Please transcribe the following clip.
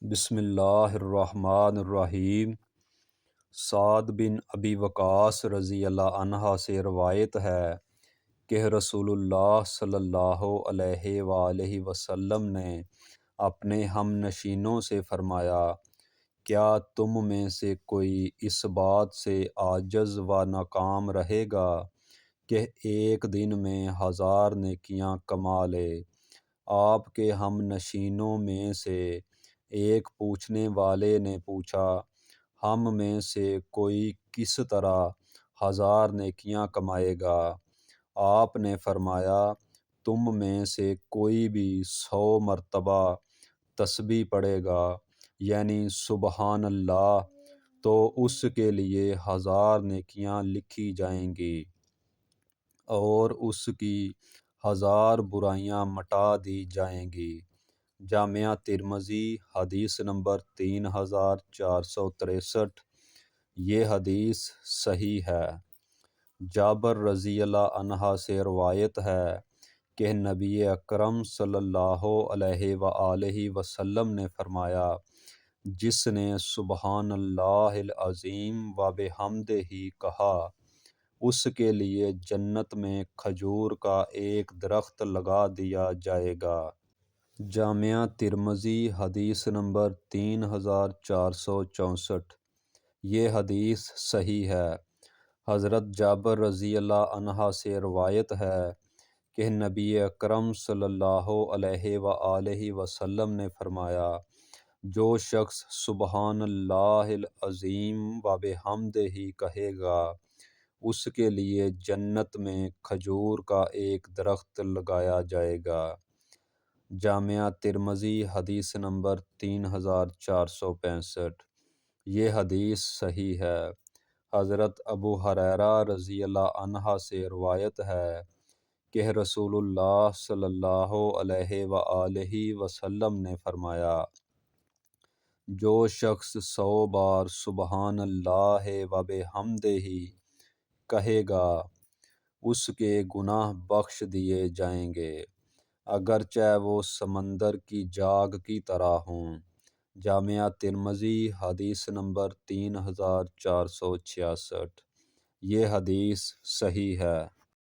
بسم اللہ الرحمن الرحیم۔ سعد بن ابی وقاص رضی اللہ عنہ سے روایت ہے کہ رسول اللہ صلی اللہ علیہ وآلہ وسلم نے اپنے ہم نشینوں سے فرمایا، کیا تم میں سے کوئی اس بات سے عاجز و ناکام رہے گا کہ ایک دن میں 1000 نیکیاں کما لے؟ آپ کے ہم نشینوں میں سے ایک پوچھنے والے نے پوچھا، ہم میں سے کوئی کس طرح 1000 نیکیاں کمائے گا؟ آپ نے فرمایا، تم میں سے کوئی بھی 100 مرتبہ تسبیح پڑھے گا، یعنی سبحان اللہ، تو اس کے لیے 1000 نیکیاں لکھی جائیں گی اور اس کی 1000 برائیاں مٹا دی جائیں گی۔ جامعہ ترمذی حدیث نمبر 3463۔ یہ حدیث صحیح ہے۔ جابر رضی اللہ عنہ سے روایت ہے کہ نبی اکرم صلی اللہ علیہ وآلہ وسلم نے فرمایا، جس نے سبحان اللہ العظیم و بحمدہ کہا، اس کے لیے جنت میں کھجور کا ایک درخت لگا دیا جائے گا۔ جامعہ ترمذی حدیث نمبر 3464۔ یہ حدیث صحیح ہے۔ حضرت جابر رضی اللہ عنہ سے روایت ہے کہ نبی اکرم صلی اللہ علیہ وآلہ وسلم نے فرمایا، جو شخص سبحان اللہ العظیم و بحمدہ کہے گا، اس کے لیے جنت میں کھجور کا ایک درخت لگایا جائے گا۔ جامعہ ترمذی حدیث نمبر 3465۔ یہ حدیث صحیح ہے۔ حضرت ابو ہریرہ رضی اللہ عنہ سے روایت ہے کہ رسول اللہ صلی اللہ علیہ وآلہ وسلم نے فرمایا، جو شخص 100 بار سبحان اللہ و بحمدہ کہے گا، اس کے گناہ بخش دیے جائیں گے، اگرچہ وہ سمندر کی جاگ کی طرح ہوں۔ جامعہ ترمذی حدیث نمبر 3466۔ یہ حدیث صحیح ہے۔